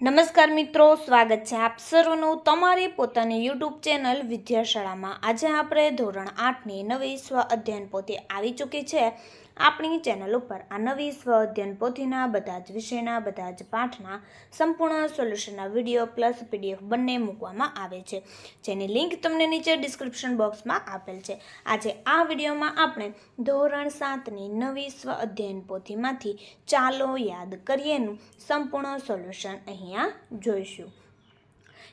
નમસ્કાર મિત્રો, સ્વાગત છે આપ સર્વનું તમારી પોતાની યુટ્યુબ ચેનલ વિદ્યાશાળામાં। આજે આપણે ધોરણ 8ની નવી સ્વ અધ્યયન પોથી આવી ચૂકી છે આપણી ચેનલ ઉપર। આ નવી સ્વ અધ્યયન પોથીના બધા જ વિષયના બધા જ પાઠના સંપૂર્ણ સોલ્યુશનના વિડીયો પ્લસ પીડીએફ બંને મૂકવામાં આવે છે, જેની લિંક તમને નીચે ડિસ્ક્રિપ્શન બોક્સમાં આપેલ છે। આજે આ વિડીયોમાં આપણે ધોરણ 7ની નવી સ્વ અધ્યયન પોથીમાંથી ચાલો યાદ કરીએનું સંપૂર્ણ સોલ્યુશન અહીંયા જોઈશું।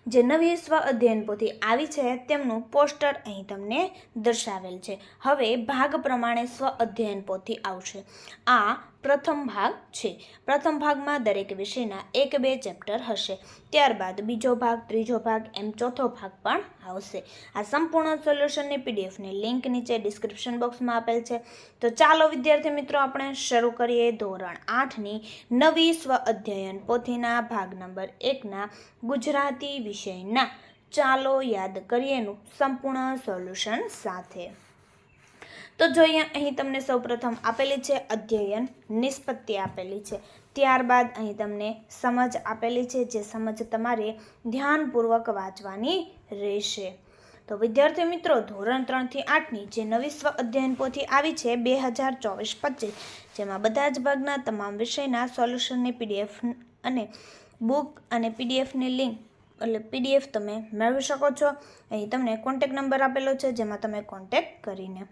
જે નવી સ્વ અધ્યયન પોથી આવી છે તેમનું પોસ્ટર અહીં તમને દર્શાવેલ છે। હવે ભાગ પ્રમાણે સ્વ અધ્યયન પોથી આવશે। આ પ્રથમ ભાગ છે। પ્રથમ ભાગમાં દરેક વિષયના 1-2 ચેપ્ટર હશે, ત્યારબાદ બીજો ભાગ, ત્રીજો ભાગ એમ ચોથો ભાગ પણ આવશે। આ સંપૂર્ણ સોલ્યુશનની પીડીએફની લિંક નીચે ડિસ્ક્રિપ્શન બોક્સમાં આપેલ છે। તો ચાલો વિદ્યાર્થી મિત્રો, આપણે શરૂ કરીએ ધોરણ 8ની નવી સ્વ અધ્યયન પોથીના ભાગ નંબર 1ના ગુજરાતી વિષયના ચાલો યાદ કરીએનું સંપૂર્ણ સોલ્યુશન સાથે। તો જોઈએ, અહીં તમને સૌપ્રથમ આપેલી છે અધ્યયન નિષ્પત્તિ આપેલી છે, ત્યારબાદ અહીં તમને સમજ આપેલી છે, જે સમજ તમારે ધ્યાનપૂર્વક વાંચવાની રહેશે। તો વિદ્યાર્થી મિત્રો, ધોરણ 3થી 8ની જે નવી સ્વ અધ્યયન પોથી આવી છે 2024-25, જેમાં બધા જ ભાગના તમામ વિષયના સોલ્યુશનની પીડીએફ અને બુક અને પીડીએફની લિંક એટલે પીડીએફ તમે મેળવી શકો છો। અહીં તમને કોન્ટેક્ટ નંબર આપેલો છે, જેમાં તમે કોન્ટેક્ટ કરીને।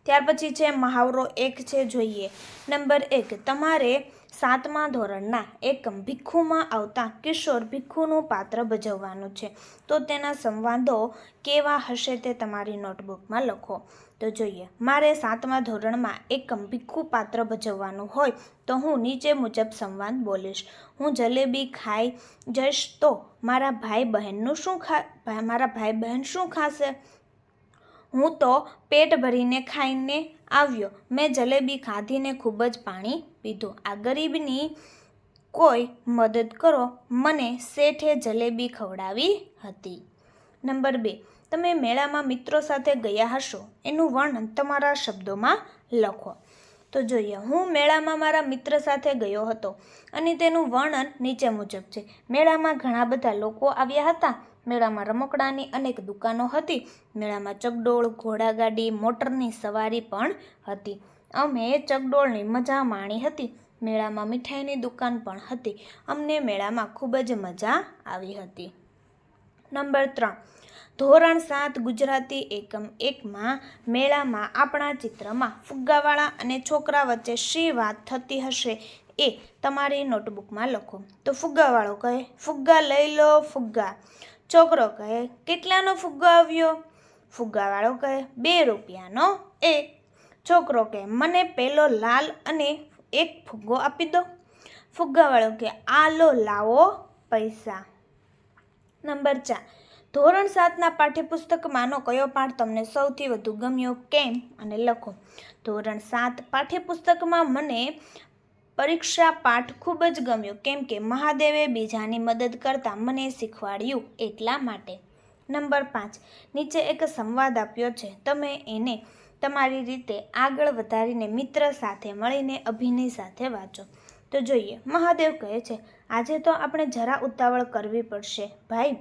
ત્યાર પછી છે મહાવરો 1 છે, જોઈએ નંબર 1, તમારે 7મા ધોરણના એકમ ભીખુમાં આવતા કિશોર ભીખુનું પાત્ર ભજવવાનું છે। તો તેના સંવાદો કેવા હશે તે તમારી નોટબુકમાં લખો। તો જોઈએ, મારે 7મા ધોરણમાં એકમ ભીખુ પાત્ર ભજવવાનું હોય તો હું નીચે મુજબ સંવાદ બોલીશ। હું જલેબી ખાઈ જઈશ તો મારા ભાઈ બહેન શું ખાશે? હું તો પેટ ભરીને ખાઈને આવ્યો, મેં જલેબી ખાધીને ખૂબ જ પાણી પીધું। આ ગરીબની કોઈ મદદ કરો, મને શેઠે જલેબી ખવડાવી હતી। નંબર 2, તમે મેળામાં મિત્રો સાથે ગયા હશો, એનું વર્ણન તમારા શબ્દોમાં લખો। તો જોઈએ, હું મેળામાં મારા મિત્ર સાથે ગયો હતો અને તેનું વર્ણન નીચે મુજબ છે। મેળામાં ઘણા બધા લોકો આવ્યા હતા। મેળામાં રમકડાની અનેક દુકાનો હતી। મેળામાં ચકડોળ, ઘોડાગાડી, મોટરની સવારી પણ હતી। અમે ચકડોળની મજા માણી હતી। મેળામાં મીઠાઈની દુકાન પણ હતી। અમને મેળામાં ખૂબ જ મજા આવી હતી। નંબર 3, ધોરણ 7 ગુજરાતી એકમ 1માં મેળામાં આપણા ચિત્રમાં ફુગ્ગાવાળા અને છોકરા વચ્ચે શી વાત થતી હશે એ તમારી નોટબુકમાં લખો। તો ફુગ્ગાવાળો કહે, ફુગ્ગા લઈ લો ફુગ્ગા। છોકરો કહે, કેટલાનો ફુગ્ગો આવ્યો? ફુગ્ગાવાળો કહે, 2 રૂપિયાનો એક। છોકરો કહે, મને પેલો લાલ અને એક ફુગ્ગો આપી દો। ફુગ્ગાવાળો કહે, આ લો, લાવો પૈસા। નંબર 4, ધોરણ 7ના પાઠ્યપુસ્તકમાંનો કયો પાઠ તમને સૌથી વધુ ગમ્યો, કેમ અને લખો। ધોરણ 7 પાઠ્યપુસ્તકમાં મને પરીક્ષા પાઠ ખૂબ જ ગમ્યો, કેમ કે મહાદેવે બીજાની મદદ કરતા મને શીખવાડ્યું એટલા માટે। નંબર 5, નીચે એક સંવાદ આપ્યો છે, તમે એને તમારી રીતે આગળ વધારીને મિત્ર સાથે મળીને અભિનય સાથે વાંચો। તો જોઈએ, મહાદેવ કહે છે, આજે તો આપણે જરા ઉતાવળ કરવી પડશે ભાઈ।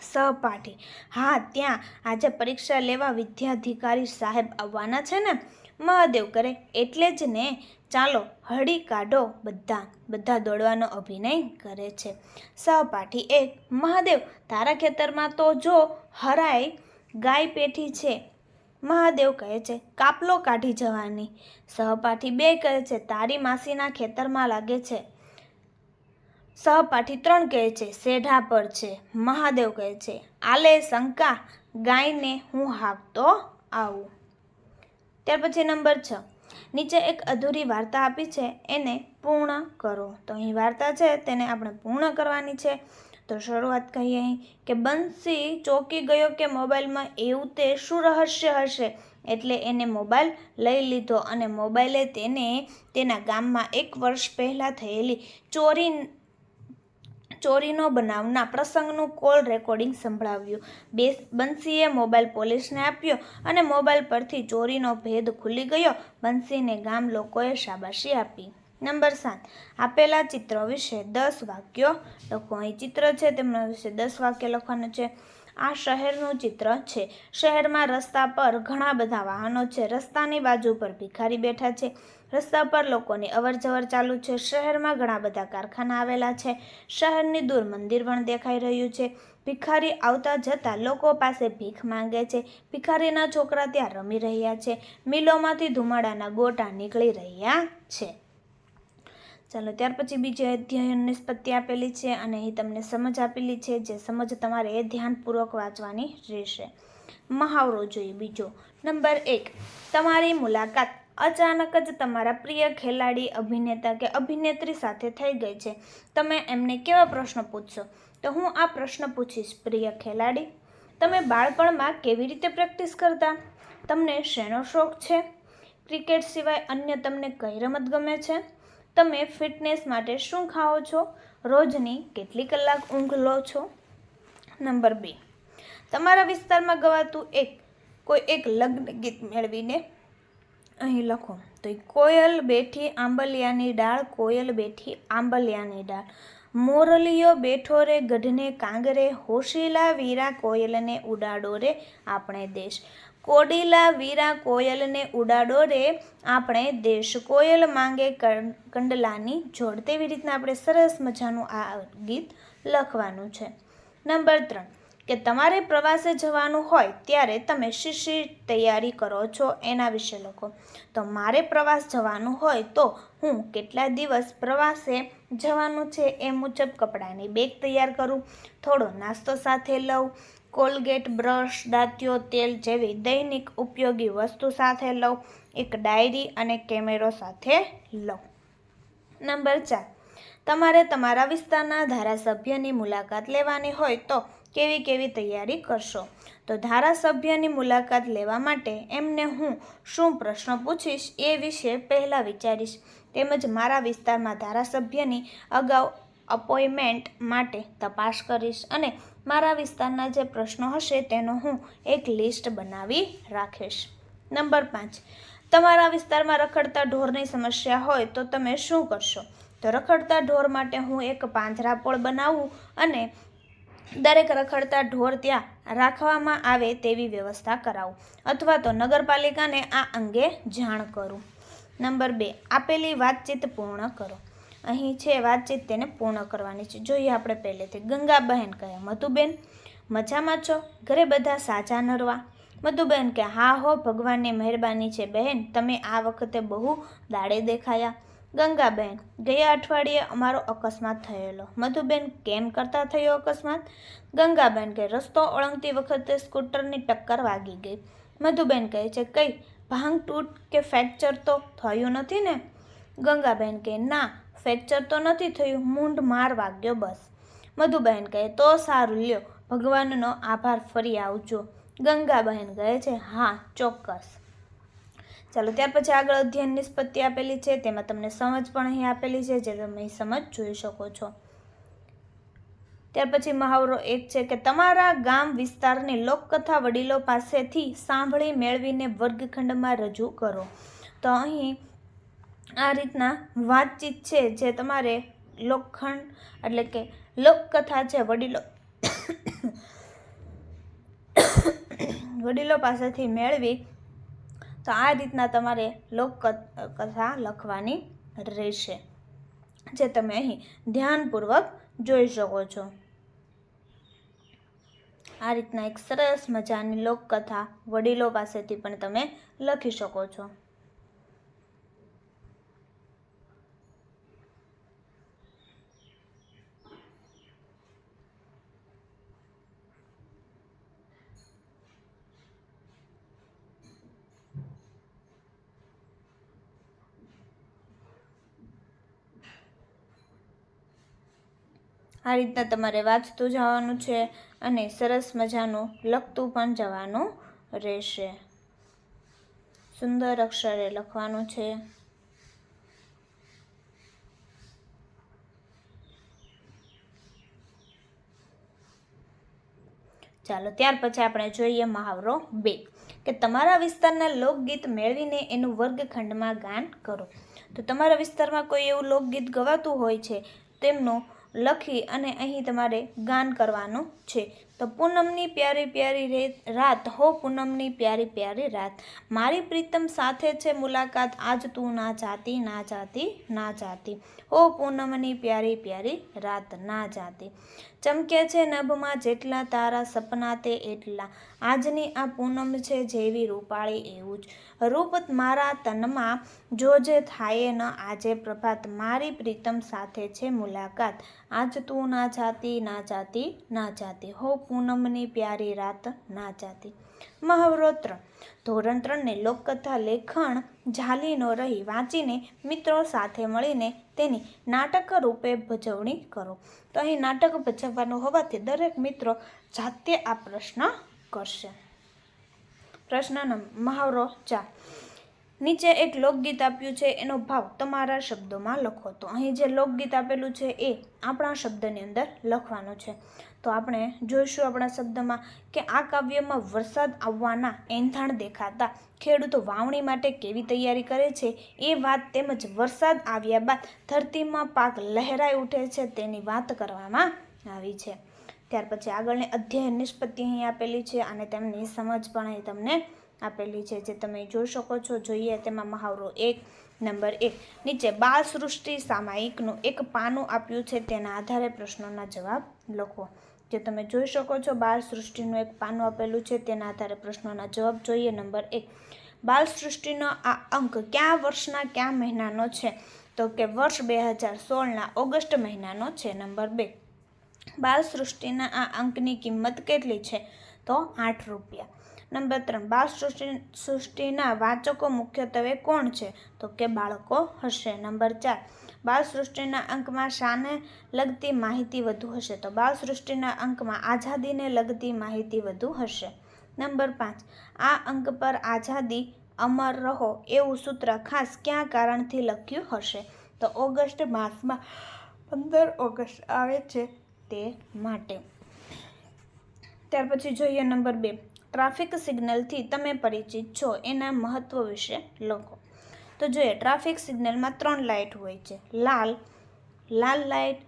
સહપાઠી, હા, ત્યાં આજે પરીક્ષા લેવા વિદ્યાધિકારી સાહેબ આવવાના છે ને? મહાદેવ કરે, એટલે જ ને, ચાલો હળી કાઢો બધા દોડવાનો અભિનય કરે છે। સહપાઠી 1, મહાદેવ, તારા ખેતરમાં તો જો હરાય ગાય પેઠી છે। મહાદેવ કહે છે, કાપલો કાઢી જવાની। સહપાઠી 2 કહે છે, તારી માસીના ખેતરમાં લાગે છે। સહપાઠી 3 કહે છે, શેઢા પર છે। મહાદેવ કહે છે, આલે શંકા, ગાયને હું હાંકતો આવું। ત્યાર પછી નંબર 6, નીચે એક અધૂરી વાર્તા આપી છે, એને પૂર્ણ કરો। તો અહીં વાર્તા છે, તેને આપણે પૂર્ણ કરવાની છે। તો શરૂઆત કહીએ અહીં કે બંસી ચોંકી ગયો કે મોબાઈલમાં એવું તે શું રહસ્ય હશે, એટલે એને મોબાઈલ લઈ લીધો અને મોબાઈલે તેને તેના ગામમાં 1 વર્ષ પહેલાં થયેલી ચોરીનો બનાવના પ્રસંગનું કોલ રેકોર્ડિંગ સંભળાવ્યું। બંસીએ મોબાઈલ પોલીસને આપ્યો અને મોબાઈલ પરથી ચોરીનો ભેદ ખુલી ગયો। બંસીને ગામ લોકોએ શાબાશી આપી। નંબર 7, આપેલા ચિત્રો વિશે 10 વાક્યો લખો. અહીં ચિત્ર છે તેમના વિશે 10 વાક્ય લખવાનું છે. આ શહેરનું ચિત્ર છે. શહેરમાં રસ્તા પર ઘણા બધા વાહનો છે. રસ્તાની બાજુ પર ભિખારી બેઠા છે. રસ્તા પર લોકોની અવરજવર ચાલુ છે. શહેરમાં ઘણા બધા કારખાના આવેલા છે. શહેરની દૂર મંદિર પણ દેખાઈ રહ્યું છે. ભિખારી આવતા જતા લોકો પાસે ભીખ માંગે છે. ભિખારીના છોકરા ત્યાં રમી રહ્યા છે. મિલોમાંથી ધુમાડાના ગોટા નીકળી રહ્યા છે. ચાલો ત્યાર પછી બીજી અધ્યયન નિષ્પત્તિ આપેલી છે અને અહીં તમને સમજ આપેલી છે. જે સમજ તમારે ધ્યાનપૂર્વક વાંચવાની રહેશે. મહાવરો જોઈએ બીજો. નંબર 1, તમારી મુલાકાત અચાનક જ તમારા પ્રિય ખેલાડી, અભિનેતા કે અભિનેત્રી સાથે થઈ ગઈ છે. તમે એમને કેવા પ્રશ્ન પૂછશો? તો હું આ પ્રશ્ન પૂછીશ. પ્રિય ખેલાડી, તમે બાળપણમાં કેવી રીતે પ્રેક્ટિસ કરતા? તમને શેનો શોખ છે? ક્રિકેટ સિવાય અન્ય તમને કઈ રમત ગમે છે? તમે ફિટનેસ માટે શું ખાઓ છો? રોજની કેટલી કલાક ઊંઘ લો છો? નંબર 2, તમારા વિસ્તારમાં ગવાતું કોઈ એક લગ્ન ગીત મેળવીને અહીં લખો. તો કોયલ બેઠી આંબલિયાની ડાળ, કોયલ બેઠી આંબલિયાની ડાળ, મોરલીયો બેઠો રે ગઢને કાંગરે, હોશીલા વીરા કોયલને ઉડાડો રે આપણે દેશ. કોડીલા વીરા કોયલને ઉડાડો રે આપણે દેશ, કોયલ માંગે કંડલાની જોડ. તેવી રીતના આપણે સરસ મજાનું આ ગીત લખવાનું છે. નંબર 3, કે તમારે પ્રવાસે જવાનું હોય ત્યારે તમે શી તૈયારી કરો છો એના વિશે લખો. તો મારે પ્રવાસ જવાનું હોય તો હું કેટલા દિવસ પ્રવાસે જવાનું છે એ મુજબ કપડાની બેગ તૈયાર કરું, થોડો નાસ્તો સાથે લઉં, કોલગેટ, બ્રશ, દાંતિયો, તેલ જેવી દૈનિક ઉપયોગી વસ્તુ સાથે લઉં, એક ડાયરી અને કેમેરો સાથે લઉં. નંબર 4, તમારે તમારા વિસ્તારના ધારાસભ્યની મુલાકાત લેવાની હોય તો કેવી તૈયારી કરશો? તો ધારાસભ્યની મુલાકાત લેવા માટે એમને હું શું પ્રશ્ન પૂછીશ એ વિશે પહેલાં વિચારીશ. તેમજ મારા વિસ્તારમાં ધારાસભ્યની અગાઉ અપોઇન્ટમેન્ટ માટે તપાસ કરીશ અને મારા વિસ્તારના જે પ્રશ્નો હશે તેનો હું એક લિસ્ટ બનાવી રાખીશ. નંબર 5, તમારા વિસ્તારમાં રખડતા ઢોરની સમસ્યા હોય તો તમે શું કરશો? તો રખડતા ઢોર માટે હું એક પાંજરાપોળ બનાવું અને દરેક રખડતા ઢોર ત્યાં રાખવામાં આવે તેવી વ્યવસ્થા કરાવું અથવા તો નગરપાલિકાને આ અંગે જાણ કરું. નંબર 2, આપેલી વાતચીત પૂર્ણ કરો. અહીં છે વાતચીત, તેને પૂર્ણ કરવાની છે. જોઈએ આપણે પહેલેથી. ગંગાબહેન કહે, મધુબેન મજામાં છો? ઘરે બધા સાજા નરવા? મધુબેન કે હા હો, ભગવાનની મહેરબાની છે બહેન, તમે આ વખતે બહુ દાડે દેખાયા. ગંગાબહેન, ગયા અઠવાડિયે અમારો અકસ્માત થયેલો. મધુબેન, કેમ કરતા થયો અકસ્માત? ગંગાબહેન કે રસ્તો ઓળંગતી વખતે સ્કૂટરની ટક્કર વાગી ગઈ. મધુબેન કહે છે, કઈ ભાંગ તૂટ કે ફ્રેક્ચર તો થયું નથી ને? ગંગાબહેન કે ના, ફ્રેક્ચર તો નથી થયું, મૂંઢ માર વાગ્યો બસ. મધુબહેન કહે તો સારું, લ્યો ભગવાનનો આભાર, ફરી આવજો. ગંગાબહેન કહે છે હા ચોક્કસ. ચાલો ત્યાર પછી આગળ અધ્યયન નિષ્પત્તિ આપેલી છે, તેમાં તમને સમજ પણ અહીં આપેલી છે, જે તમે અહીં સમજ જોઈ શકો છો. ત્યાર પછી મહાવરો 1 છે કે તમારા ગામ વિસ્તારની લોકકથા વડીલો પાસેથી સાંભળી મેળવીને વર્ગખંડમાં રજૂ કરો. તો અહીં આ રીતના વાતચીત છે જે તમારે લોકખંડ એટલે કે લોકકથા છે વડીલો પાસેથી મેળવી, તો આ રીતના તમારે લોકકથા લખવાની રહેશે, જે તમે અહીં ધ્યાનપૂર્વક જોઈ શકો છો. આ રીતના એક સરસ મજાની લોકકથા વડીલો પાસેથી પણ તમે લખી શકો છો. આ રીતના તમારે વાંચતું જવાનું છે અને સરસ મજાનું લખતું પણ જવાનું રહેશે. સુંદર અક્ષરે લખવાનું છે. ચાલો ત્યાર પછી આપણે જોઈએ મહાવરો 2 કે તમારા વિસ્તારના લોકગીત મેળવીને એનું વર્ગખંડમાં ગાન કરો. તો તમારા વિસ્તારમાં કોઈ એવું લોકગીત ગવાતું હોય છે તેમનું લખી અને અહીં તમારે ગાન કરવાનું છે. તો પૂનમની પ્યારી પ્યારી રાત હો પૂનમની પ્યારી પ્યારી રાત, મારી પ્રીતમ સાથે છે મુલાકાત, આજ તું ના જાતી ના જાતી ના જાતી, હો પૂનમની પ્યારી પ્યારી રાત ના જાતી. ચમકે છે નભમાં જેટલા તારા સપના તે એટલા, આજની આ પૂનમ છે જેવી રૂપાળી એવું જ રૂપ મારા તનમાં, જોજે થાય ન આજે પ્રભાત, મારી પ્રીતમ સાથે છે મુલાકાત, આજ તું ના જાતી ના જાતી ના જાતી, હો પૂનમની પ્યારી રાત ના જાતી. મહાવરો 3. ધોરણ 3ની લોકકથા લેખન ઝાલીનો રહી વાંચીને મિત્રો સાથે મળીને તેની નાટક રૂપે ભજવણી કરો. તો અહીં નાટક ભજવવાનું હોવાથી દરેક મિત્રો જાતે આ પ્રશ્ન કરશે. પ્રશ્ન મહાવરો 4. નીચે એક લોકગીત આપ્યું છે, એનો ભાવ તમારા શબ્દોમાં લખો. તો અહીં જે લોકગીત આપેલું છે એ આપણા શબ્દની અંદર લખવાનું છે. તો આપણે જોઈશું આપણા શબ્દમાં કે આ કાવ્યમાં વરસાદ આવવાના એંધાણ દેખાતા ખેડૂતો વાવણી માટે કેવી તૈયારી કરે છે એ વાત તેમજ વરસાદ આવ્યા બાદ ધરતીમાં પાક લહેરાઈ ઉઠે છે તેની વાત કરવામાં આવી છે. ત્યાર પછી આગળની અધ્યાય નિષ્પત્તિ અહીં આપેલી છે અને તેમની સમજ પણ અહીં તમને આપેલી છે, જે તમે જોઈ શકો છો. જોઈએ તેમાં મહાવરો 1 નંબર 1. નીચે બાળ સૃષ્ટિ સામાયિકનું એક પાનું આપ્યું છે, તેના આધારે પ્રશ્નોના જવાબ લખો. જે તમે જોઈ શકો છો બાળ સૃષ્ટિનું એક પાનું આપેલું છે, તેના આધારે પ્રશ્નોના જવાબ જોઈએ. નંબર 1. બાળ સૃષ્ટિનો આ અંક કયા વર્ષના કયા મહિનાનો છે? તો કે વર્ષ 2016ના ઓગસ્ટ મહિનાનો છે. નંબર 2. બાળ સૃષ્ટિના આ અંકની કિંમત કેટલી છે? તો 8 રૂપિયા. નંબર 3. બાળ સૃષ્ટિના વાચકો મુખ્યત્વે કોણ છે? તો કે બાળકો હશે. નંબર 4. બાળ સૃષ્ટિના અંકમાં શાને લગતી માહિતી વધુ હશે? તો બાળ સૃષ્ટિના અંકમાં આઝાદીને લગતી માહિતી વધુ હશે. નંબર 5. આ અંક પર આઝાદી અમર રહો એવું સૂત્ર ખાસ કયા કારણથી લખ્યું હશે? તો ઓગસ્ટ માસમાં 15 ઓગસ્ટ આવે છે તે માટે. ત્યાર પછી જોઈએ નંબર 2. ટ્રાફિક સિગ્નલથી તમે પરિચિત છો, એના મહત્વ વિશે લખો. તો જોઈએ ટ્રાફિક સિગ્નલમાં 3 લાઇટ હોય છે. લાલ લાઇટ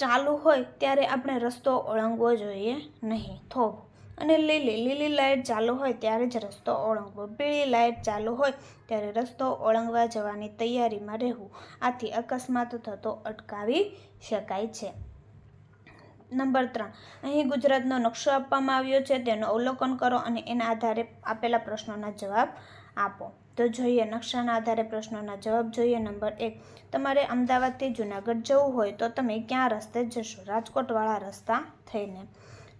ચાલુ હોય ત્યારે આપણે રસ્તો ઓળંગવો જોઈએ નહીં, થોભો. અને લીલી લાઇટ ચાલુ હોય ત્યારે જ રસ્તો ઓળંગવો. પીળી લાઇટ ચાલુ હોય ત્યારે રસ્તો ઓળંગવા જવાની તૈયારીમાં રહેવું. આથી અકસ્માત થતો અટકાવી શકાય છે. નંબર 3. અહીં ગુજરાતનો નકશો આપવામાં આવ્યો છે, તેનું અવલોકન કરો અને એના આધારે આપેલા પ્રશ્નોના જવાબ આપો. તો જોઈએ નકશાના આધારે પ્રશ્નોના જવાબ જોઈએ. નંબર 1. તમારે અમદાવાદથી જૂનાગઢ જવું હોય તો તમે ક્યાં રસ્તે જશો? રાજકોટવાળા રસ્તા થઈને.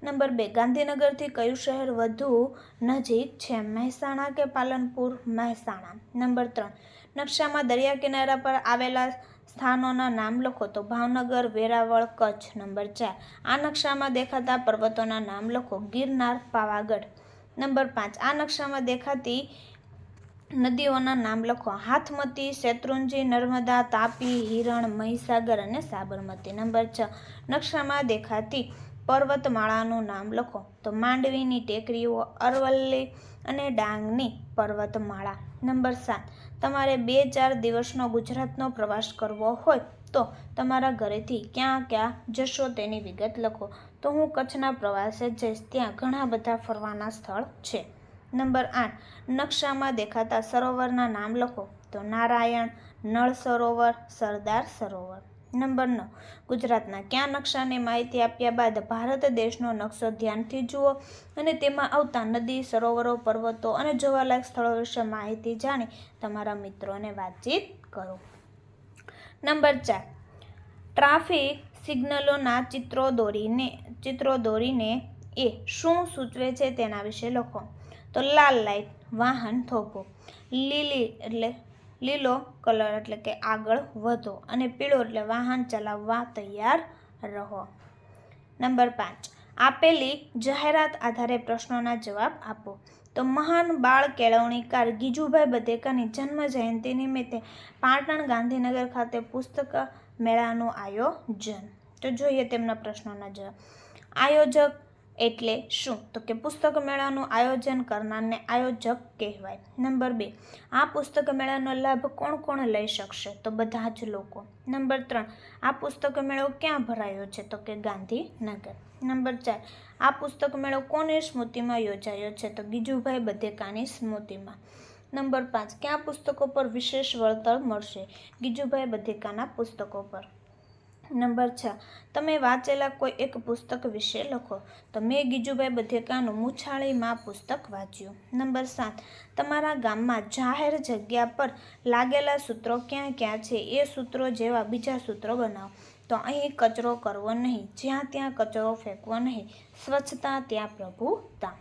નંબર 2. ગાંધીનગરથી કયું શહેર વધુ નજીક છે? મહેસાણા કે પાલનપુર? મહેસાણા. નંબર 3. નકશામાં દરિયા કિનારા પર આવેલા સ્થાનોના નામ લખો. તો ભાવનગર, વેરાવળ, કચ્છ. નંબર 4. આ નકશામાં દેખાતા પર્વતોના નામ લખો. ગિરનાર, પાવાગઢ. નંબર 5. આ નકશામાં દેખાતી નદીઓના નામ લખો. હાથમતી, શેત્રુંજી, નર્મદા, તાપી, હિરણ, મહીસાગર અને સાબરમતી. નંબર 6. નકશામાં દેખાતી પર્વતમાળાનું નામ લખો. તો માંડવીની ટેકરીઓ, અરવલ્લી અને ડાંગની પર્વતમાળા. નંબર 7. તમારે 2-4 દિવસનો ગુજરાતનો પ્રવાસ કરવો હોય તો તમારા ઘરેથી ક્યાં ક્યાં જશો તેની વિગત લખો. તો હું કચ્છના પ્રવાસે જઈશ, ત્યાં ઘણા બધા ફરવાના સ્થળ છે. નંબર 8. નકશામાં દેખાતા સરોવરના નામ લખો. તો નારાયણ, નળ સરોવર, સરદાર સરોવર. નંબર 9. ગુજરાતના કયા નકશાની માહિતી આપ્યા બાદ ભારત દેશનો નકશો ધ્યાનથી જુઓ અને તેમાં આવતા નદી, સરોવરો, પર્વતો અને જોવાલાયક સ્થળો વિશે માહિતી જાણી તમારા મિત્રોને વાતચીત કરો. નંબર 4. ટ્રાફિક સિગ્નલોના ચિત્રો દોરીને એ શું સૂચવે છે તેના વિશે લખો. તો લાલ લાઇટ વાહન થોભો, લીલો કલર એટલે કે આગળ વધો અને પીળો એટલે વાહન ચલાવવા તૈયાર રહો. નંબર 5. આપેલી જાહેરાત આધારે પ્રશ્નોના જવાબ આપો. તો મહાન બાળ કેળવણીકાર ગીજુભાઈ બધેકાની જન્મ જયંતિ નિમિત્તે પાટણ ગાંધીનગર ખાતે પુસ્તક મેળાનું આયોજન. તો જોઈએ તેમના પ્રશ્નોના જવાબ. આયોજક એટલે શું? તો કે પુસ્તક મેળાનું આયોજન કરનારને આયોજક કહેવાય. નંબર 2, આ પુસ્તક મેળાનો લાભ કોણ કોણ લઈ શકશે? તો બધા જ લોકો. નંબર 3, આ પુસ્તક મેળો ક્યાં ભરાયો છે? તો કે ગાંધીનગર. નંબર 4, આ પુસ્તક મેળો કોની સ્મૃતિમાં યોજાયો છે? તો ગીજુભાઈ બધેકાની સ્મૃતિમાં. નંબર 5, કયા પુસ્તકો પર વિશેષ વળતર મળશે? ગીજુભાઈ બધેકાના પુસ્તકો પર. નંબર 6, તમે વાંચેલા કોઈ એક પુસ્તક વિશે લખો. તો મેં ગીજુભાઈ બધેકાનું મૂછાળીમાં પુસ્તક વાંચ્યું. નંબર 7, તમારા ગામમાં જાહેર જગ્યા પર લાગેલા સૂત્રો ક્યાં ક્યાં છે? એ સૂત્રો જેવા બીજા સૂત્રો બનાવો. તો અહીં કચરો કરવો નહીં, જ્યાં ત્યાં કચરો ફેંકવો નહીં, સ્વચ્છતા ત્યાં પ્રભુતા.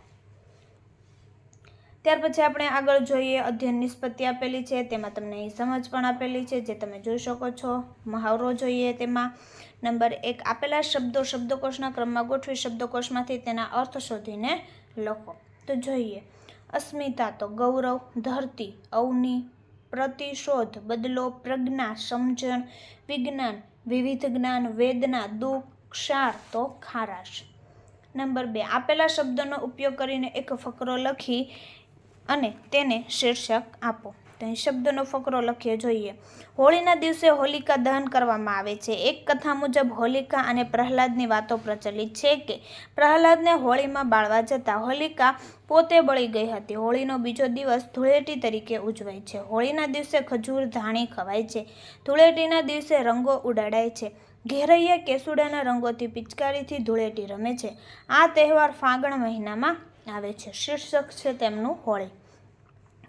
ત્યાર પછી આપણે આગળ જોઈએ, અધ્યયન નિષ્પત્તિ આપેલી છે, તેમાં તમને અહીં સમજ પણ આપેલી છે, જે તમે જોઈ શકો છો. મહાવરો જોઈએ તેમાં. નંબર 1, આપેલા શબ્દો શબ્દકોશના ક્રમમાં ગોઠવી શબ્દકોશમાંથી તેના અર્થ શોધીને લખો. તો જોઈએ, અસ્મિતા તો ગૌરવ, ધરતી અવની, પ્રતિશોધ બદલો, પ્રજ્ઞા સમજણ, વિજ્ઞાન વિવિધ જ્ઞાન, વેદના દુઃખ, ક્ષાર તો ખારાશ. નંબર 2, આપેલા શબ્દોનો ઉપયોગ કરીને એક ફકરો લખી અને તેને શીર્ષક આપો. તો અહીં શબ્દનો ફકરો લખીએ. જોઈએ, હોળીના દિવસે હોલિકા દહન કરવામાં આવે છે. એક કથા મુજબ હોલિકા અને પ્રહલાદની વાતો પ્રચલિત છે કે પ્રહલાદને હોળીમાં બાળવા જતાં હોલિકા પોતે બળી ગઈ હતી. હોળીનો બીજો દિવસ ધૂળેટી તરીકે ઉજવાય છે. હોળીના દિવસે ખજૂર ધાણી ખવાય છે. ધૂળેટીના દિવસે રંગો ઉડાડાય છે. ઘેરૈયા કેસુડાના રંગોથી પિચકારીથી ધૂળેટી રમે છે. આ તહેવાર ફાગણ મહિનામાં આવે છે. શીર્ષક છે તેમનું હોળી.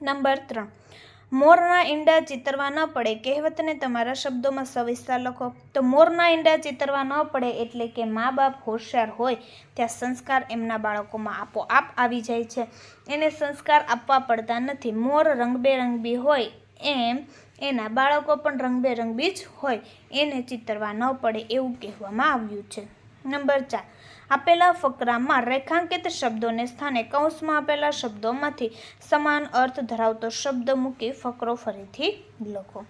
નંબર 3, મોરના ઈંડા ચિતરવા ન પડે કહેવતને તમારા શબ્દોમાં સવિસ્તાર લખો. તો મોરના ઈંડા ચિતરવા ન પડે એટલે કે મા બાપ હોશિયાર હોય ત્યાં સંસ્કાર એમના બાળકોમાં આપોઆપ આવી જાય છે. એને સંસ્કાર આપવા પડતા નથી. મોર રંગબેરંગી હોય એમ એના બાળકો પણ રંગબેરંગી જ હોય, એને ચિતરવા ન પડે એવું કહેવામાં આવ્યું છે. નંબર 4, આપેલા ફકરામાં રેખાંકિત શબ્દોને સ્થાને કૌંસમાં આપેલા શબ્દોમાંથી સમાન અર્થ ધરાવતો શબ્દ મૂકી ફકરો ફરીથી લખો.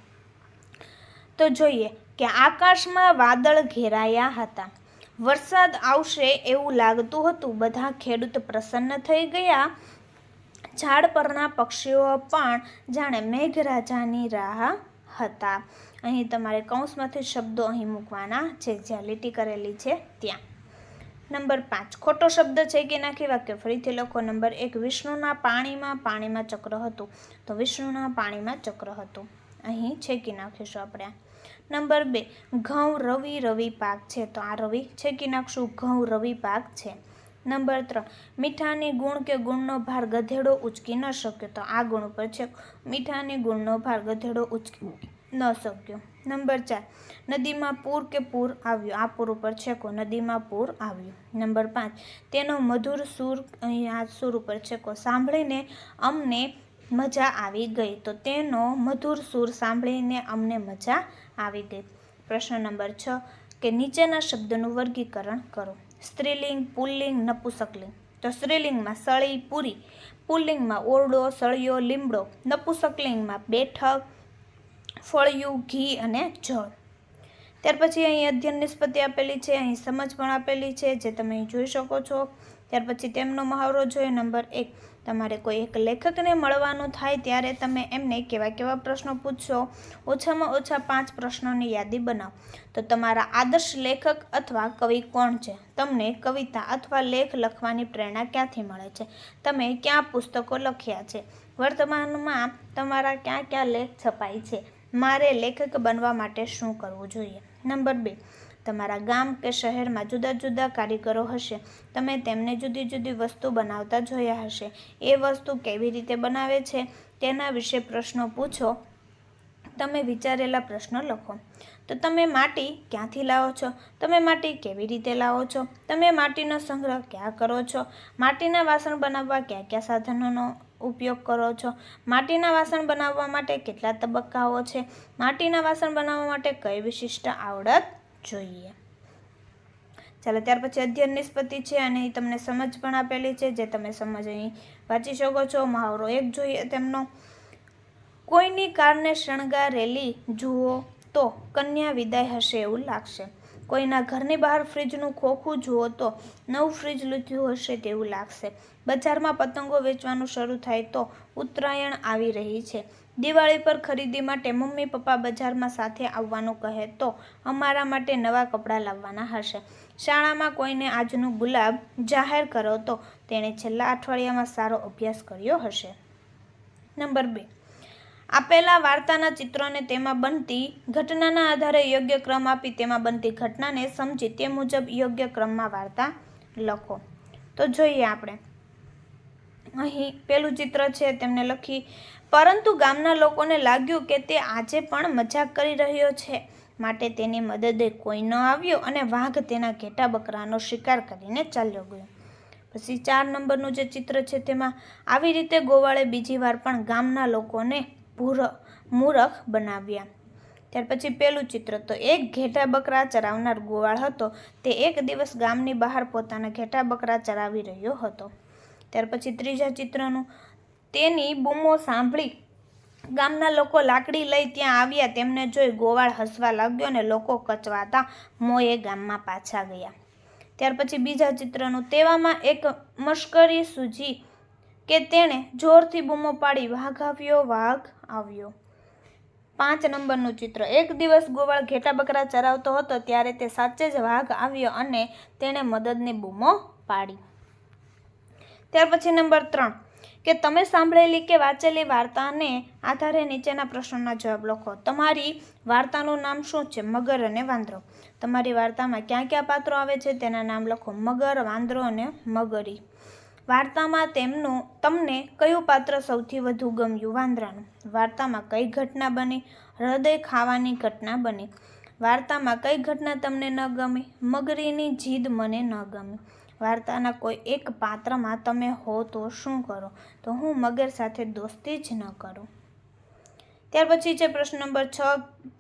તો જોઈએ કે આકાશમાં વાદળ ઘેરાયા હતા, વરસાદ આવશે એવું લાગતું હતું, બધા ખેડૂત પ્રસન્ન થઈ ગયા, ઝાડ પરના પક્ષીઓ પણ જાણે મેઘરાજાની રાહ હતા. અહીં તમારે કૌંસમાંથી શબ્દો અહીં મૂકવાના છે, જ્યાં લીટી કરેલી છે ત્યાં. નંબર 5, ખોટો શબ્દ છે કે નાખી વાક્ય ફરીથી લખો. નંબર 1, વિષ્ણુના પાણીમાં ચક્ર હતું. તો વિષ્ણુના પાણીમાં ચક્ર હતું, અહીં છેકી નાખીશું આપણે. નંબર 2, ઘઉં રવિ પાક છે. તો આ રવિ છેકી નાખશું, ઘઉં રવિ પાક છે. નંબર 3, મીઠાની ગુણ કે ગુણનો ભાર ગધેડો ઉચકી ન શક્યો. તો આ ગુણ ઉપર છે, મીઠાની ગુણનો ભાર ગધેડો ઉચકી ન શક્યો. નંબર 4, નદીમાં પૂર કે પૂર આવ્યું. આ પૂર ઉપર છેકો, નદીમાં પૂર આવ્યું. નંબર 5, તેનો મધુર સૂર, અહીં આ સૂર ઉપર છેકો, સાંભળીને અમને મજા આવી ગઈ. તો તેનો મધુર સૂર સાંભળીને અમને મજા આવી ગઈ. પ્રશ્ન નંબર 6, કે નીચેના શબ્દનું વર્ગીકરણ કરો. સ્ત્રીલિંગ, પુલ્લિંગ, નપુસકલિંગ. તો સ્ત્રીલિંગમાં સળી, પૂરી, પુલ્લિંગમાં ઓરડો, સળિયો, લીમડો, નપુસકલિંગમાં બેઠક, ફળિયું, ઘી અને જળ. ત્યાર પછી અહીં અધ્યયન નિષ્પત્તિ આપેલી છે, અહીં સમજ પણ આપેલી છે, જે તમે અહીં જોઈ શકો છો. ત્યાર પછી તેમનો મહાવરો જોઈએ. નંબર 1, તમારે કોઈ એક લેખકને મળવાનું થાય ત્યારે તમે એમને કેવા પ્રશ્નો પૂછશો? ઓછામાં ઓછા 5 પ્રશ્નોની યાદી બનાવો. તો તમારા આદર્શ લેખક અથવા કવિ કોણ છે? તમને કવિતા અથવા લેખ લખવાની પ્રેરણા ક્યાંથી મળે છે? તમે ક્યાં પુસ્તકો લખ્યા છે? વર્તમાનમાં તમારા ક્યાં લેખ છપાય છે? મારે લેખક બનવા માટે શું કરવું જોઈએ? નંબર 2, તમારા ગામ કે શહેરમાં જુદા જુદા કારીગરો હશે. તમે તેમને જુદી જુદી વસ્તુ બનાવતા જોયા હશે. એ વસ્તુ કેવી રીતે બનાવે છે તેના વિશે પ્રશ્નો પૂછો. તમે વિચારેલા પ્રશ્નો લખો. તો તમે માટી ક્યાંથી લાવો છો? તમે માટી કેવી રીતે લાવો છો? તમે માટીનો સંગ્રહ ક્યાં કરો છો? માટીના વાસણ બનાવવા કયા સાધનોનો ઉપયોગ કરો છો? માટીના વાસણ બનાવવા માટે કેટલા તબક્કાઓ છે? માટીના વાસણ બનાવવા માટે કઈ વિશિષ્ટ આવડત જોઈએ? ચાલો, ત્યાર પછી અધ્યયન નિષ્પત્તિ છે અને તમને સમજ પણ આપેલી છે, જે તમે સમજ અહીં વાંચી શકો છો. મહાવરો 1 જોઈએ તેમનો. કોઈની કારને શણગારેલી જુઓ તો કન્યા વિદાય હશે એવું લાગશે. કોઈના ઘરની બહાર ફ્રીજનું ખોખું જુઓ તો નવું ફ્રીજ લીધું હશે તેવું લાગશે. બજારમાં પતંગો વેચવાનું શરૂ થાય તો ઉત્તરાયણ આવી રહી છે. દિવાળી પર ખરીદી માટે મમ્મી પપ્પા બજારમાં સાથે આવવાનું કહે તો અમારા માટે નવા કપડાં લાવવાના હશે. શાળામાં કોઈને આજનું ગુલાબ જાહેર કરો તો તેણે છેલ્લા અઠવાડિયામાં સારો અભ્યાસ કર્યો હશે. નંબર 2. આપેલા વાર્તાના ચિત્રોને તેમાં બનતી ઘટનાના આધારે યોગ્ય ક્રમ આપી તેમાં બનતી ઘટનાને સમજી તે મુજબ યોગ્ય ક્રમમાં વાર્તા લખો. તો જોઈએ આપણે અહીં પેલું ચિત્ર છે તેમને લખી, પરંતુ ગામના લોકોને લાગ્યું કે તે આજે પણ મજાક કરી રહ્યો છે, માટે તેની મદદે કોઈ ન આવ્યો અને વાઘ તેના ઘેટા બકરાનો શિકાર કરીને ચાલ્યો ગયો. પછી 4 નંબરનું જે ચિત્ર છે તેમાં આવી રીતે ગોવાળે બીજી વાર પણ ગામના લોકોને મૂરખ બનાવ્યા. ત્યાર પછી પેલું ચિત્ર, તો એક ઘેટા બકરા ચરાવનાર ગોવાળ હતો. તે એક દિવસ ગામની બહાર પોતાના ઘેટા બકરા ચરાવી રહ્યો હતો. ત્યાર પછી ત્રીજા ચિત્રનું, તેની બૂમો સાંભળી ગામના લોકો લાકડી લઈ ત્યાં આવ્યા. તેમને જોઈ ગોવાળ હસવા લાગ્યો અને લોકો કચવાતા મોંએ ગામમાં પાછા ગયા. ત્યાર પછી બીજા ચિત્રનું, તેવામાં એક મશ્કરી સૂઝી કે તેણે જોરથી બૂમો પાડી, વાઘ આવ્યો, વાઘ આવ્યો. 5 નંબરનું ચિત્ર, એક દિવસ ગોવાળ ઘેટા બકરા ચરાવતો હતો ત્યારે તે સાચે જ વાઘ આવ્યો અને તેણે મદદની બૂમો પાડી. ત્યાર પછી નંબર 3, કે તમે સાંભળેલી કે વાંચેલી વાર્તાને આધારે નીચેના પ્રશ્નોના જવાબ લખો. તમારી વાર્તાનું નામ શું છે? મગર અને વાંદરો. તમારી વાર્તામાં ક્યાં ક્યાં પાત્રો આવે છે તેના નામ લખો. મગર, વાંદરો અને મગરી. વાર્તામાં તમને કયું પાત્ર સૌથી વધુ ગમ્યું? વાંદરાનું. વાર્તામાં કઈ ઘટના બની? હૃદય ખાવાની ઘટના બની. વાર્તામાં કઈ ઘટના તમને ન ગમી? મગરીની જીદ મને ન ગમી. વાર્તાના કોઈ એક પાત્રમાં તમે હો તો શું કરો? તો હું મગર સાથે દોસ્તી જ ન કરું. ત્યાર પછી છે પ્રશ્ન નંબર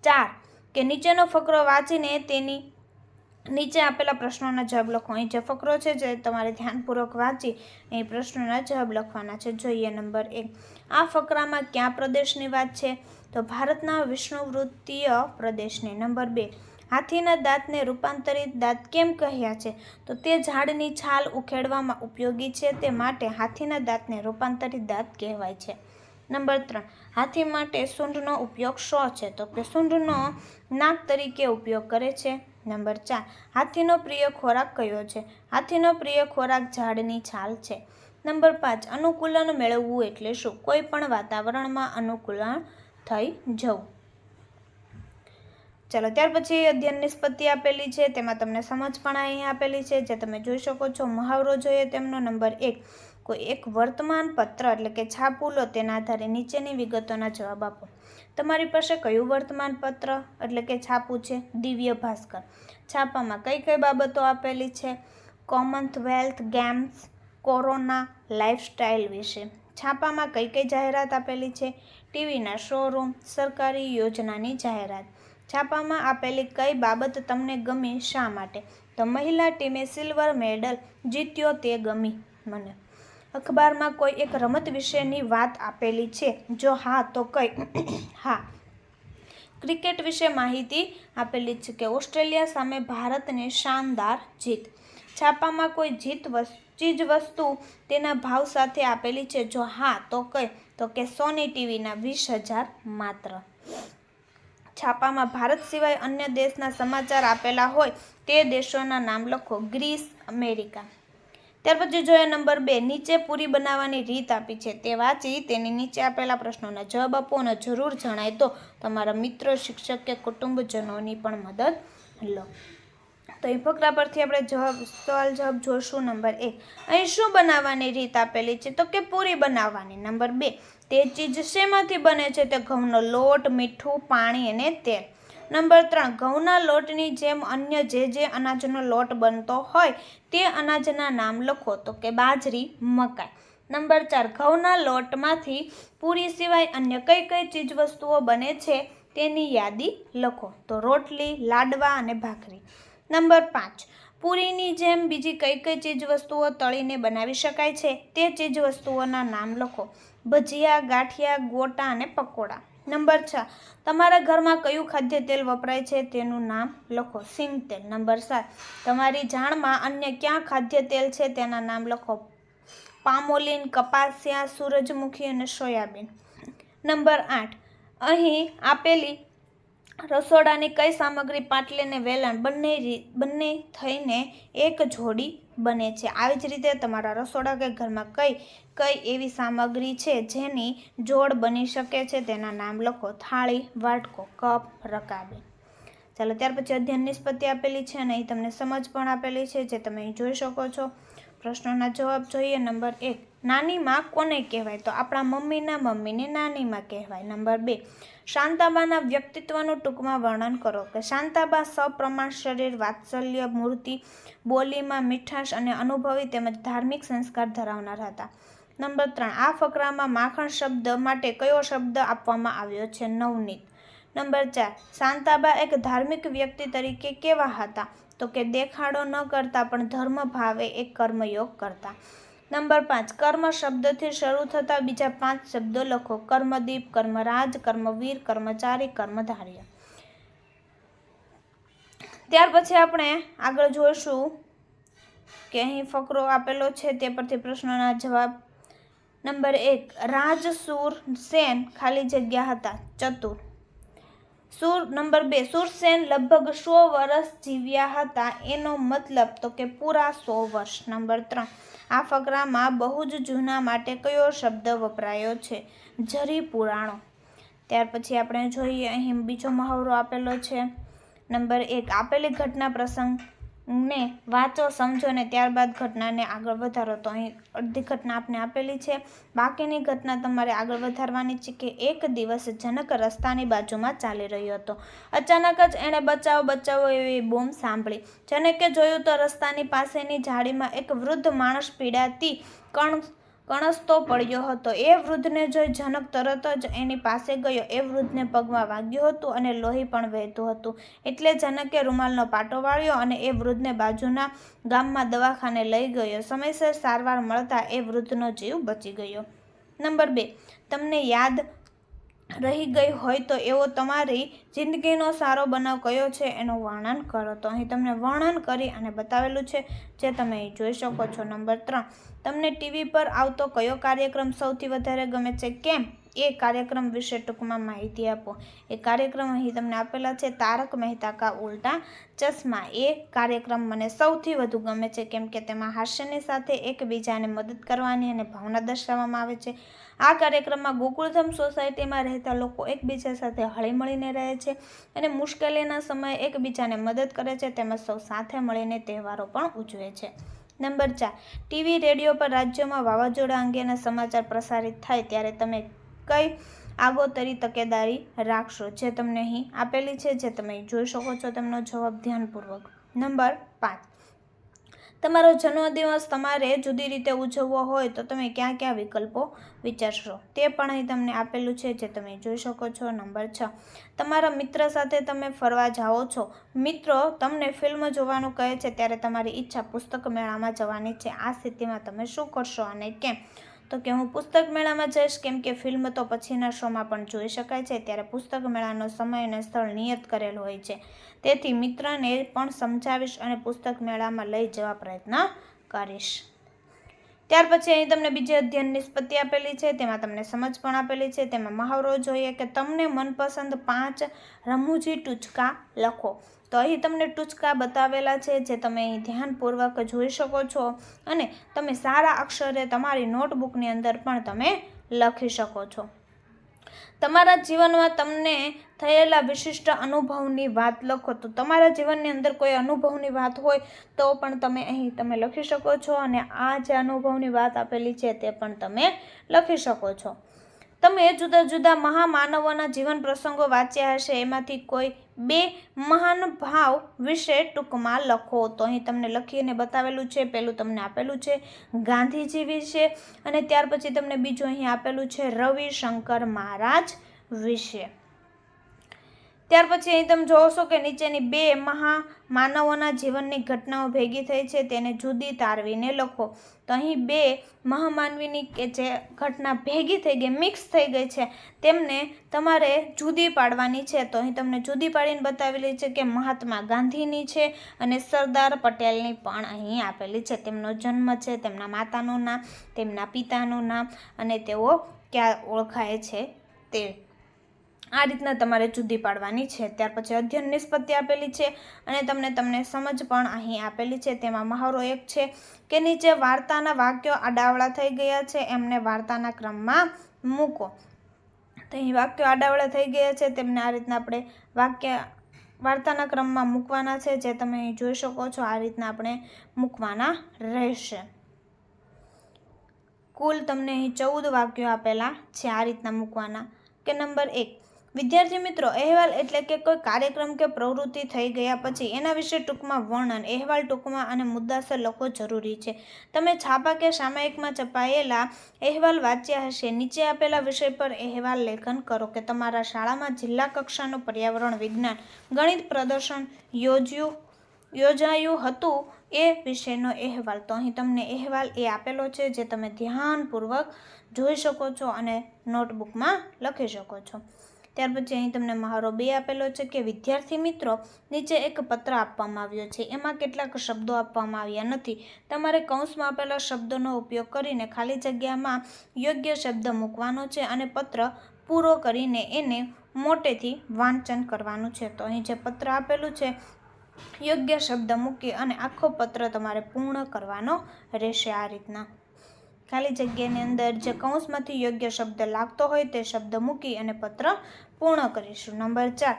4, કે નીચેનો ફકરો વાંચીને તેની નીચે આપેલા પ્રશ્નોના જવાબ લખો. અહીં જે ફકરો છે જે તમારે ધ્યાનપૂર્વક વાંચી અહીં પ્રશ્નોના જવાબ લખવાના છે. જોઈએ નંબર 1, આ ફકરામાં કયા પ્રદેશની વાત છે? તો ભારતના વિષુવવૃત્તીય પ્રદેશની. નંબર 2, હાથીના દાંતને રૂપાંતરિત દાંત કેમ કહ્યા છે? તો તે ઝાડની છાલ ઉખેડવામાં ઉપયોગી છે તે માટે હાથીના દાંતને રૂપાંતરિત દાંત કહેવાય છે. નંબર 3, હાથી માટે સૂંઢનો ઉપયોગ શો છે? તો કે સૂંઢનો નાક તરીકે ઉપયોગ કરે છે. નંબર 4, હાથીનો પ્રિય ખોરાક કયો છે? હાથીનો પ્રિય ખોરાક ઝાડની છાલ છે. નંબર 5, અનુકૂલન મેળવવું એટલે શું? કોઈ પણ વાતાવરણમાં અનુકૂલન થઈ જવું. ચલો ત્યાર પછી અધ્યયન નિષ્પત્તિ આપેલી છે, તેમાં તમને સમજ પણ અહીં આપેલી છે જે તમે જોઈ શકો છો. મહાવરો જોઈએ તેમનો. નંબર 1, કોઈ એક વર્તમાન પત્ર એટલે કે છાપું લો, તેના આધારે નીચેની વિગતોના જવાબ આપો. તમારી પાસે કયું વર્તમાન પત્ર એટલે કે છાપું છે? દિવ્ય ભાસ્કર. છાપામાં કઈ કઈ બાબતો આપેલી છે? કોમનવેલ્થ ગેમ્સ, કોરોના, લાઇફસ્ટાઇલ વિશે. છાપામાં કઈ કઈ જાહેરાત આપેલી છે? ટીવીના શોરૂમ, સરકારી યોજનાની જાહેરાત. છાપામાં આપેલી કઈ બાબત તમને ગમી? શા માટે? તો મહિલા ટીમે સિલ્વર મેડલ જીત્યો તે ગમી મને. અખબારમાં કોઈ એક રમત વિશેની વાત આપેલી છે? જો હા તો કઈ? હા. ક્રિકેટ વિશે માહિતી આપેલી છે કે ઓસ્ટ્રેલિયા સામે ભારતને શાનદાર જીત. છાપામાં કોઈ ચીજ વસ્તુ તેના ભાવ સાથે આપેલી છે? જો હા તો કઈ? તો કે સોની ટીવીના 20,000 માત્ર. છાપામાં ભારત સિવાય અન્ય દેશના સમાચાર આપેલા હોય તે દેશોના નામ લખો. Greece, America. ત્યાર પછી જોઈએ નંબર 2, નીચે પૂરી બનાવવાની રીત આપી છે તે વાંચી તેની નીચે આપેલા પ્રશ્નોના જવાબ આપો અને જરૂર જણાય તો તમારા મિત્રો, શિક્ષક કે કુટુંબજનોની પણ મદદ લો. તો એ ફકરા પરથી આપણે સવાલ જવાબ જોશું. નંબર 1, અહીં શું બનાવવાની રીત આપેલી છે? તો કે પૂરી બનાવવાની. નંબર 2, તે ચીજ શેમાંથી બને છે? તે ઘઉંનો લોટ, મીઠું, પાણી અને તેલ. નંબર 3, ઘઉંના લોટની જેમ અન્ય જે અનાજનો લોટ બનતો હોય તે અનાજના નામ લખો. તો કે બાજરી, મકાઈ. નંબર 4, ઘઉંના લોટમાંથી પૂરી સિવાય અન્ય કઈ કઈ ચીજ વસ્તુઓ બને છે તેની યાદી લખો. તો રોટલી, લાડવા અને ભાખરી. નંબર 5, પૂરીની જેમ બીજી કઈ કઈ ચીજ વસ્તુઓ તળીને બનાવી શકાય છે તે ચીજ વસ્તુઓના નામ લખો. ભજીયા, ગાંઠિયા, ગોટા અને પકોડા. નંબર 6, તમારા ઘરમાં કયું ખાદ્ય તેલ વપરાય છે તેનું નામ લખો. સિંગ તેલ. નંબર 7, તમારી જાણમાં અન્ય ક્યાં ખાદ્ય તેલ છે તેના નામ લખો. પામોલીન, કપાસિયા, સૂરજમુખી અને સોયાબીન. નંબર 8, અહીં આપેલી રસોડાની કઈ સામગ્રી પાટલી અને વેલણ બંને થઈને એક જોડી બને છે? આવી જ રીતે તમારા રસોડા કે ઘરમાં કઈ એવી સામગ્રી છે જેની જોડ બની શકે છે તેના નામ લખો. થાળી, વાટકો, કપ, રકાબી. ચાલો, ત્યાર પછી અધ્યયન નિષ્પત્તિ આપેલી છે અને અહીં તમને સમજ પણ આપેલી છે જે તમે અહીં જોઈ શકો છો. પ્રશ્નોના જવાબ જોઈએ. નંબર 1, નાની માં કોને કહેવાય? તો આપણા મમ્મીના મમ્મીને નાની માં કહેવાય. નંબર 2, શાંતાબાના વ્યક્તિત્વનું ટૂંકમાં વર્ણન કરો. કે શાંતાબા સપ્રમાણ શરીર, વાત્સલ્ય મૂર્તિ, બોલીમાં મીઠાશ અને અનુભવી તેમજ ધાર્મિક સંસ્કાર ધરાવનાર હતા. નંબર 3, આ ફકરામાં માખણ શબ્દ માટે કયો શબ્દ આપવામાં આવ્યો છે? નવનીત. નંબર 4, શાંતાબા એક ધાર્મિક વ્યક્તિ તરીકે કેવા હતા? તો કે દેખાડો ન કરતા પણ ધર્મ ભાવે એક કર્મયોગ કરતા. નંબર 5, કર્મ શબ્દથી શરૂ થતા બીજા 5 શબ્દો લખો. કર્મદીપ, કર્મરાજ, કર્મવીર, કર્મચારી, કર્મધાર્ય. ત્યાર પછી આપણે આગળ જોઈશું કે અહીં ફકરો આપેલો છે તે પરથી પ્રશ્નોના જવાબ. નંબર 1, રાજસુર સેન ખાલી જગ્યા હતા ચતુર. નંબર 2, સુરસેન લગભગ 100 વર્ષ જીવ્યા હતા એનો મતલબ તો કે પૂરા 100 વર્ષ. નંબર 3, આ ફકરામાં બહુ જ જૂના માટે કયો શબ્દ વપરાયો છે? જરી પુરાણો. ત્યાર પછી આપણે જોઈએ અહીં બીજો મહાવરો આપેલો છે. નંબર 1, આપેલી ઘટના પ્રસંગને વાંચો, સમજો અને ત્યારબાદ ઘટનાને આગળ વધારો. તો અહીં અડધી ઘટના આપને આપેલી છે, બાકીની ઘટના તમારે આગળ વધારવાની છે. કે એક દિવસ જનક રસ્તાની બાજુમાં ચાલી રહ્યો હતો. અચાનક જ એણે બચાવો બચાવો એવી બૂમ સાંભળી. જનકે જોયું તો રસ્તાની પાસેની ઝાડીમાં એક વૃદ્ધ માણસ પીડાતી કણસતો પડ્યો હતો. એ વૃદ્ધને જોઈ જનક તરત જ એની પાસે ગયો. એ વૃદ્ધને પગમાં વાગ્યું હતું અને લોહી પણ વહેતું હતું. એટલે જનકે રૂમાલનો પાટો વાળ્યો અને એ વૃદ્ધને બાજુના ગામમાં દવાખાને લઈ ગયો. સમયસર સારવાર મળતા એ વૃદ્ધનો જીવ બચી ગયો. નંબર 2, તમને યાદ રહી ગઈ હોય તો એવો તમારી જિંદગીનો સારો બનાવ કયો છે એનું વર્ણન કરો. તો અહીં તમને વર્ણન કરી અને બતાવેલું છે જે તમે અહીં જોઈ શકો છો. નંબર 3, તમને ટીવી પર આવતો કયો કાર્યક્રમ સૌથી વધારે ગમે છે? કેમ? એ કાર્યક્રમ વિશે ટૂંકમાં માહિતી આપો. એ કાર્યક્રમ અહીં તમને આપેલા છે. તારક મહેતા કા ઉલ્ટા ચશ્મા. એ કાર્યક્રમ મને સૌથી વધુ ગમે છે કેમ કે તેમાં હાસ્યની સાથે એકબીજાને મદદ કરવાની અને ભાવના દર્શાવવામાં આવે છે. આ કાર્યક્રમમાં ગોકુળધામ સોસાયટીમાં રહેતા લોકો એકબીજા સાથે હળીમળીને રહે છે અને મુશ્કેલીના સમયે એકબીજાને મદદ કરે છે તેમજ સૌ સાથે મળીને તહેવારો પણ ઉજવે છે. નંબર 4, ટીવી, રેડિયો પર રાજ્યોમાં વાવાઝોડા અંગેના સમાચાર પ્રસારિત થાય ત્યારે તમે કઈ આગોતરી તકેદારી રાખશો? જે તમને અહીં આપેલી છે જે તમે જોઈ શકો છો તેમનો જવાબ ધ્યાનપૂર્વક. નંબર 5, તમારો જન્મદિવસ તમારે જુદી રીતે ઉજવવો હોય તો તમે ક્યાં ક્યાં વિકલ્પો વિચારશો? તે પણ અહીં તમને આપેલું છે જે તમે જોઈ શકો છો. નંબર 6, તમારા મિત્ર સાથે તમે ફરવા જાઓ છો. મિત્રો તમને ફિલ્મ જોવાનું કહે છે ત્યારે તમારી ઈચ્છા પુસ્તક મેળામાં જવાની છે. આ સ્થિતિમાં તમે શું કરશો અને કેમ? તો કે હું પુસ્તક મેળામાં જઈશ કેમ કે ફિલ્મ તો પછીના શોમાં પણ જોઈ શકાય છે. ત્યારે પુસ્તક મેળાનો સમય અને સ્થળ નિયત કરેલ હોય છે. તેથી મિત્રને પણ સમજાવીશ અને પુસ્તક મેળામાં લઈ જવા પ્રયત્ન કરીશ. ત્યાર પછી અહીં તમને બીજી અધ્યયન નિષ્પત્તિ આપેલી છે. તેમાં તમને સમજ પણ આપેલી છે. તેમાં મહાવરો જોઈએ કે તમને મનપસંદ 5 રમૂજી ટૂચકા લખો. તો અહીં તમને ટૂચકા બતાવેલા છે જે તમે અહીં ધ્યાનપૂર્વક જોઈ શકો છો અને તમે સારા અક્ષરે તમારી નોટબુકની અંદર પણ તમે લખી શકો છો. તમારા જીવનમાં તમને થયેલા વિશિષ્ટ અનુભવની વાત લખો. તો તમારા જીવનની અંદર કોઈ અનુભવની વાત હોય તો પણ તમે અહીં તમે લખી શકો છો અને આ જે અનુભવની વાત આપેલી છે તે પણ તમે લખી શકો છો. તમે જુદા જુદા મહામાનવોના જીવન પ્રસંગો વાંચ્યા હશે. એમાંથી કોઈ 2 મહાન ભાવ વિશે ટૂંકમાં લખો. તો અહીં તમને લખીને બતાવેલું છે. પહેલું તમને આપેલું છે ગાંધીજી વિશે અને ત્યાર પછી તમને બીજું અહીં આપેલું છે રવિશંકર મહારાજ વિશે. ત્યાર પછી અહીં તમે જોશો કે નીચેની બે માનવોના જીવનની ઘટનાઓ ભેગી થઈ છે, તેને જુદી તારવીને લખો. તો અહીં બે મહામાનવીની કે જે ઘટના ભેગી થઈ ગઈ, મિક્સ થઈ ગઈ છે, તેમને તમારે જુદી પાડવાની છે. તો અહીં તમને જુદી પાડીને બતાવેલી છે કે મહાત્મા ગાંધીની છે અને સરદાર પટેલની પણ અહીં આપેલી છે. તેમનો જન્મ છે, તેમના માતાનું નામ, તેમના પિતાનું નામ અને તેઓ ક્યાં ઓળખાય છે તે. આ રીતના તમારે જુદી પાડવાની છે. ત્યાર પછી અધ્યયન નિષ્પત્તિ આપેલી છે અને તમને સમજ પણ અહીં આપેલી છે. તેમાં મહાવરો એક છે કે નીચે વાર્તાના વાક્યો આડાવડા થઈ ગયા છે, એમને વાર્તાના ક્રમમાં મૂકો. તો અહીં વાક્યો આડાવડા થઈ ગયા છે, તેમને આ રીતના આપણે વાર્તાના ક્રમમાં મૂકવાના છે, જે તમે અહીં જોઈ શકો છો. આ રીતના આપણે મૂકવાના રહેશે. કુલ તમને અહીં 14 વાક્યો આપેલા છે, આ રીતના મૂકવાના. કે નંબર 1, વિદ્યાર્થી મિત્રો, અહેવાલ એટલે કે કોઈ કાર્યક્રમ કે પ્રવૃત્તિ થઈ ગયા પછી એના વિશે ટૂંકમાં વર્ણન. અહેવાલ ટૂંકમાં અને મુદ્દાસર લખવો જરૂરી છે. તમે છાપા કે સામયિકમાં છપાયેલા અહેવાલ વાંચ્યા હશે. નીચે આપેલા વિષય પર અહેવાલ લેખન કરો. કે તમારા શાળામાં જિલ્લા કક્ષાનું પર્યાવરણ વિજ્ઞાન ગણિત પ્રદર્શન યોજાયું હતું, એ વિષયનો અહેવાલ. તો અહીં તમને અહેવાલ એ આપેલો છે, જે તમે ધ્યાનપૂર્વક જોઈ શકો છો અને નોટબુકમાં લખી શકો છો. ત્યાર પછી અહીં તમને મહાવરો 2 આપેલો છે કે વિદ્યાર્થી મિત્રો, નીચે એક પત્ર આપવામાં આવ્યો છે, એમાં કેટલાક શબ્દો આપવામાં આવ્યા નથી. તમારે કૌંસમાં આપેલા શબ્દોનો ઉપયોગ કરીને ખાલી જગ્યામાં યોગ્ય શબ્દ મૂકવાનો છે અને પત્ર પૂરો કરીને એને મોટેથી વાંચન કરવાનું છે. તો અહીં જે પત્ર આપેલું છે, યોગ્ય શબ્દ મૂકી અને આખો પત્ર તમારે પૂર્ણ કરવાનો રહેશે. આ રીતના ખાલી જગ્યાની અંદર જે કૌંસમાંથી યોગ્ય શબ્દ લાગતો હોય તે શબ્દ મૂકી અને પત્ર પૂર્ણ કરીશું. નંબર 4,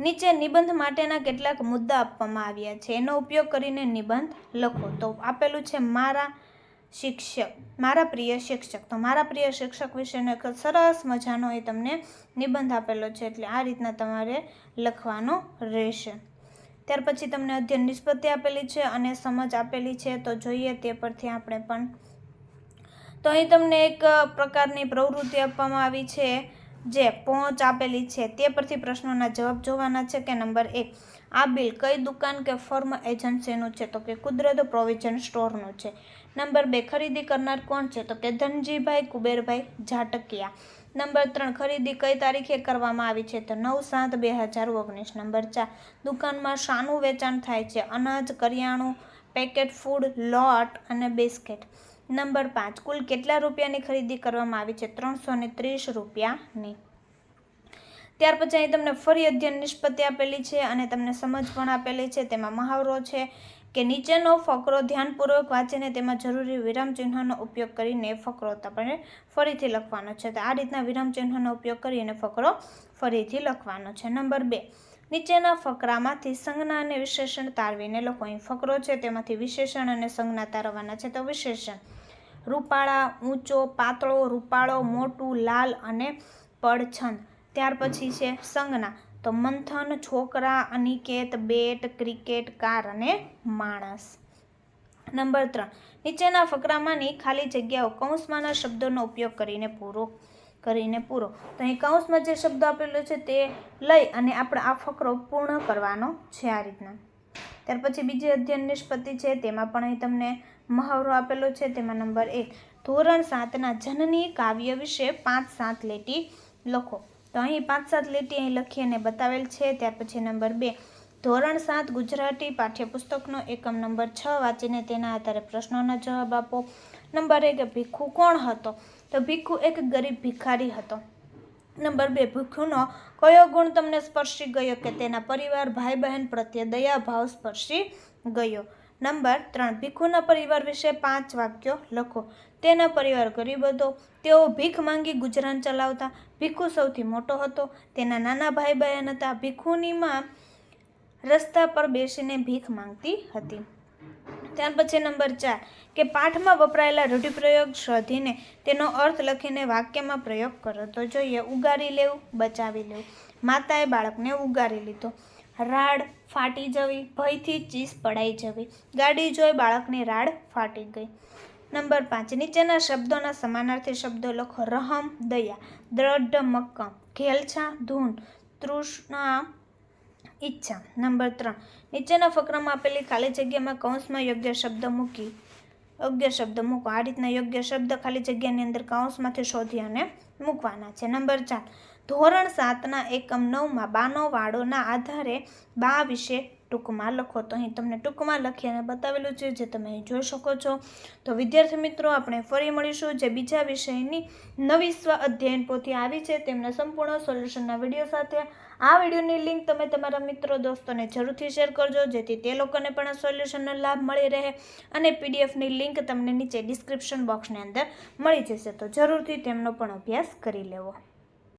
નીચે નિબંધ માટેના કેટલાક મુદ્દા આપવામાં આવ્યા છે, એનો ઉપયોગ કરીને નિબંધ લખો. તો આપેલું છે મારા પ્રિય શિક્ષક. તો મારા પ્રિય શિક્ષક વિશેનો એક સરસ મજાનો એ તમને નિબંધ આપેલો છે, એટલે આ રીતના તમારે લખવાનો રહેશે. ત્યાર પછી તમને અધ્યયન નિષ્પત્તિ આપેલી છે અને સમજ આપેલી છે, તો જોઈએ તે પરથી આપણે પણ. તો અહીં તમને એક પ્રકારની પ્રવૃત્તિ આપવામાં આવી છે, જે પહોંચ આપેલી છે, તે પરથી પ્રશ્નોના જવાબ જોવાના છે. કે નંબર 1, આ બિલ કઈ દુકાન કે ફર્મ એજન્સીનું છે? તો કે કુદરત પ્રોવિઝન સ્ટોરનું છે. નંબર 2, ખરીદી કરનાર કોણ છે? તો કે ધનજીભાઈ કુબેરભાઈ ઝાટકિયા. નંબર 3, ખરીદી કઈ તારીખે કરવામાં આવી છે? તો 9/7/2019. નંબર 4, દુકાનમાં શાનું વેચાણ થાય છે? અનાજ, કરિયાણું, પેકેટ ફૂડ, લોટ અને બિસ્કિટ. નંબર 5, કુલ કેટલા રૂપિયાની ખરીદી કરવામાં આવી છે? 330 રૂપિયાની. ત્યાર પછી અહીં તમને ફરી અધ્યયન નિષ્પત્તિ આપેલી છે અને તમને સમજ પણ આપેલી છે. તેમાં મહાવરો છે કે નીચેનો ફકરો ધ્યાનપૂર્વક વાંચીને તેમાં જરૂરી વિરામચિહ્નોનો ઉપયોગ કરીને ફકરો આપણે ફરીથી લખવાનો છે. તો આ રીતના વિરામચિહ્નોનો ઉપયોગ કરીને ફકરો ફરીથી લખવાનો છે. નંબર 2, નીચેના ફકરામાંથી સંજ્ઞા અને વિશેષણ તારવીને લખો. અહીં ફકરો છે, તેમાંથી વિશેષણ અને સંજ્ઞા તારવવાના છે. તો વિશેષણ: રૂપાળા, ઊંચો, પાતળો, રૂપાળો, મોટું, લાલ અને પડછંદ. ત્યાર પછી છે સંજ્ઞા, તો મંથન, છોકરા, અનિકેત, બેટ, ક્રિકેટ, કાર અને માણસ. નંબર 3, નીચેના ફકરામાંની ખાલી જગ્યાઓ કૌંસમાંના શબ્દોનો ઉપયોગ કરીને પૂરો. તો અહીં કૌંસમાં જે શબ્દો આપેલો છે તે લઈ અને આપણે આ ફકરો પૂર્ણ કરવાનો છે, આ રીતના. ત્યાર પછી બીજી અધ્યયન નિષ્પત્તિ છે, તેમાં પણ અહીં તમને મહાવરો આપેલો છે. તેમાં નંબર 1, ધોરણ 7ના જનની કાવ્ય વિશે 5-7 લીટી લખો. તો અહીં 5-7 લીટી અહીં લખી અને બતાવેલ છે. ત્યાર પછી નંબર 2, ધોરણ 7 ગુજરાતી પાઠ્યપુસ્તકનો એકમ નંબર 6 વાંચીને તેના આધારે પ્રશ્નોના જવાબ આપો. નંબર 1, ભીખુ કોણ હતો? તો ભીખુ એક ગરીબ ભિખારી હતો. નંબર 2, ભીખુનો કયો ગુણ તમને સ્પર્શી ગયો? કે તેના પરિવાર, ભાઈ બહેન પ્રત્યે દયાભાવ સ્પર્શી ગયો. નંબર 3, ભીખુના પરિવાર વિશે 5 વાક્યો લખો. તેના પરિવાર ગરીબ હતો, તેઓ ભીખ માંગી ગુજરાન ચલાવતા, ભીખુ સૌથી મોટો હતો, તેના નાના ભાઈ બહેન હતા, ભીખુની માં રસ્તા પર બેસીને ભીખ માંગતી હતી. ત્યાર પછી નંબર 4, કે પાઠમાં વપરાયેલા રૂઢિપ્રયોગ શોધીને તેનો અર્થ લખીને વાક્યમાં પ્રયોગ કરો. તો જોઈએ: ઉગારી લેવું, બચાવી લેવું, માતાએ બાળકને ઉગારી લીધો, રાડ ફાટી જવી, ભયથી ચીસ પડાઈ જવી, ગાડી જોઈ બાળકની રાડ ફાટી ગઈ. નંબર 5, નીચેના શબ્દોના સમાનાર્થી શબ્દો લખો. રહમ, દયા, દ્રઢ, મક્કમ, ઘેલછા, ધૂન, તૃષ્ણા, ઈચ્છા. નંબર 3, નીચેના ફકરામાં આપેલી ખાલી જગ્યામાં કૌંસમાં યોગ્ય શબ્દ મૂકો. આ રીતના યોગ્ય શબ્દ ખાલી જગ્યાની અંદર કૌંસમાંથી શોધી અને મૂકવાના છે. નંબર 4, ધોરણ 7ના એકમ 9માં બાનો વાળોના આધારે બા વિશે ટૂંકમાં લખો. તો અહીં તમને ટૂંકમાં લખી અને બતાવેલું છે, જે તમે અહીં જોઈ શકો છો. તો વિદ્યાર્થી મિત્રો, આપણે ફરી મળીશું જે બીજા વિષયની નવી સ્વ અધ્યયન પોથી આવી છે તેમના સંપૂર્ણ સોલ્યુશનના વિડીયો સાથે. આ વિડીયોની લિંક તમે તમારા મિત્રો દોસ્તોને જરૂરથી શેર કરજો, જેથી તે લોકોને પણ આ સોલ્યુશનનો લાભ મળી રહે. અને પીડીએફની લિંક તમને નીચે ડિસ્ક્રિપ્શન બોક્સની અંદર મળી જશે, તો જરૂરથી તેમનો પણ અભ્યાસ કરી લેવો.